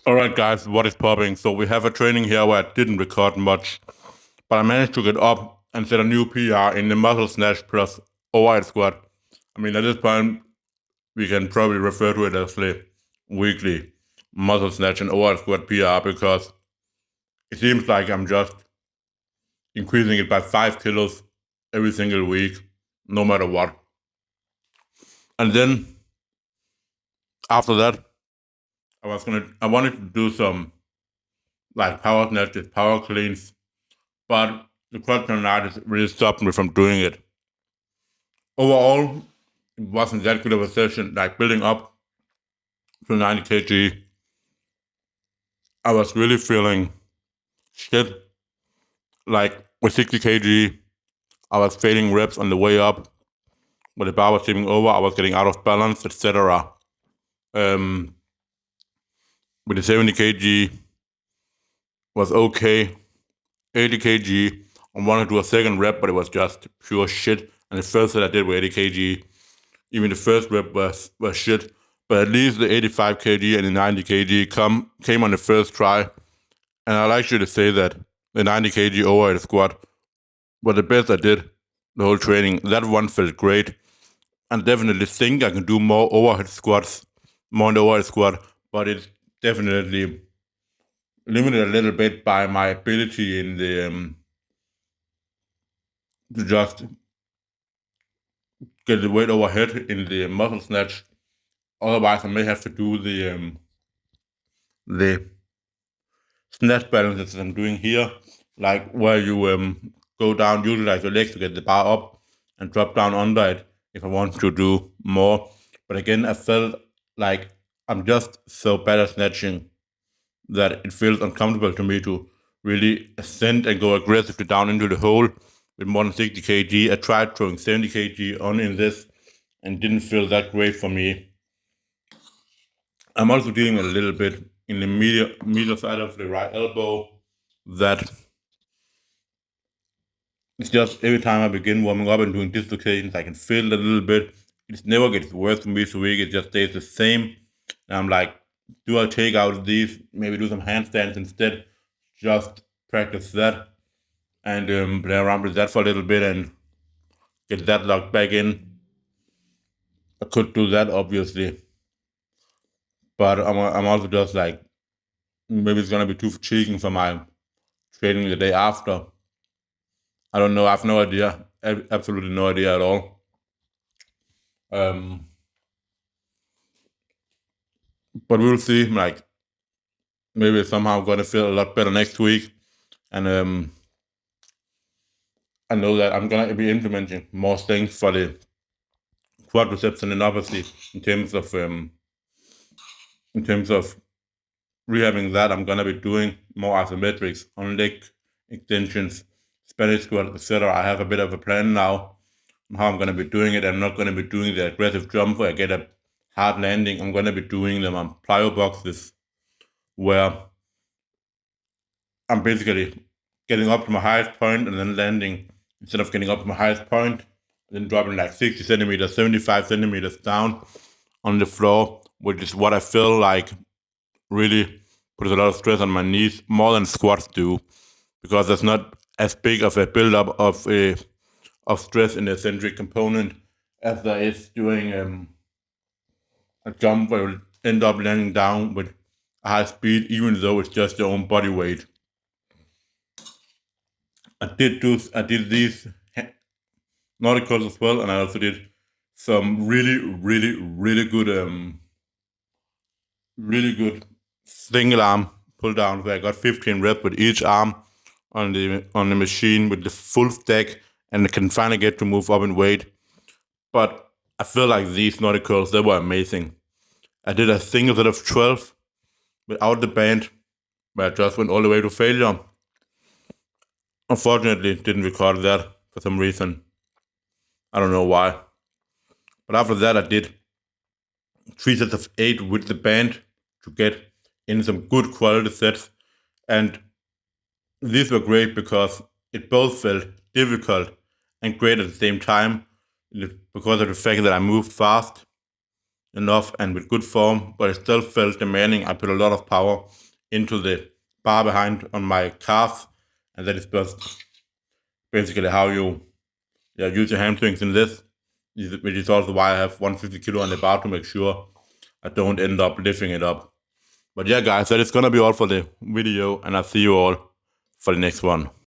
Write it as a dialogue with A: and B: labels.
A: Alright guys, what is popping? So we have a training here where I didn't record much, but I managed to get up and set a new PR in the muscle snatch plus overhead squat. I mean, at this point, we can probably refer to it as the weekly muscle snatch and overhead squat PR because it seems like I'm just increasing it by 5 kilos every single week, no matter what. And then after that, I wanted to do some like power snatches, power cleans, but the question now is really stopped me from doing it. Overall, it wasn't that good of a session. Like building up to 90 kg, I was really feeling shit. Like with 60 kg, I was failing reps on the way up. When the bar was tipping over, I was getting out of balance, etc. Um, with the 70 kg was okay. 80 kg, I wanted to do a second rep, but it was just pure shit. And the first set I did with 80 kg, even the first rep was shit. But at least the 85 kg and the 90 kg came on the first try. And I'd like you to say that the 90 kg overhead squat was the best I did the whole training. That one felt great. And definitely think I can do more overhead squats, more on the overhead squat, but it's definitely limited a little bit by my ability in the to just get the weight overhead in the muscle snatch. Otherwise, I may have to do the snatch balances I'm doing here, like where you go down, utilize your legs to get the bar up, and drop down under it if I want to do more. But again, I felt like I'm just so bad at snatching that it feels uncomfortable to me to really ascend and go aggressively down into the hole with more than 60 kg. I tried throwing 70 kg on in this and didn't feel that great for me. I'm also dealing with a little bit in the medial side of the right elbow that it's just every time I begin warming up and doing dislocations, I can feel it a little bit. It never gets worse from week to week. It just stays the same. And I'm like, do I take out these? Maybe do some handstands instead. Just practice that and play around with that for a little bit and get that locked back in. I could do that obviously, but I'm also just like maybe it's gonna be too fatiguing for my training the day after. I don't know. I have no idea. Absolutely no idea at all. Um, but we'll see. Like maybe somehow gonna feel a lot better next week, and I know that I'm gonna be implementing more things for the quadriceps and obviously in terms of in terms of rehabbing that, I'm gonna be doing more isometrics on leg extensions, Spanish squat, etc. I have a bit of a plan now on how I'm gonna be doing it. I'm not gonna be doing the aggressive jump where I get a hard landing. I'm gonna be doing them on plyo boxes where I'm basically getting up to my highest point and then landing instead of getting up to my highest point and then dropping like 60 centimeters, 75 centimeters down on the floor, which is what I feel like really puts a lot of stress on my knees more than squats do because there's not as big of a buildup of stress in the eccentric component as there is doing a jump where you end up landing down with a high speed, even though it's just your own body weight. I did these nauticals as well, and I also did some really good single arm pull down where I got 15 reps with each arm on the machine with the full stack, and I can finally get to move up in weight. But I feel like these nauticals they were amazing. I did a single set of 12 without the band, where I just went all the way to failure. Unfortunately, didn't record that for some reason. I don't know why. But after that, I did 3 sets of 8 with the band to get in some good quality sets. And these were great because it both felt difficult and great at the same time because of the fact that I moved fast enough and with good form, but it still felt demanding. I put a lot of power into the bar behind on my calf, and that is just basically how you use your hamstrings in this, which is also why I have 150 kilo on the bar to make sure I don't end up lifting it up. But yeah, guys, that is gonna be all for the video, and I'll see you all for the next one.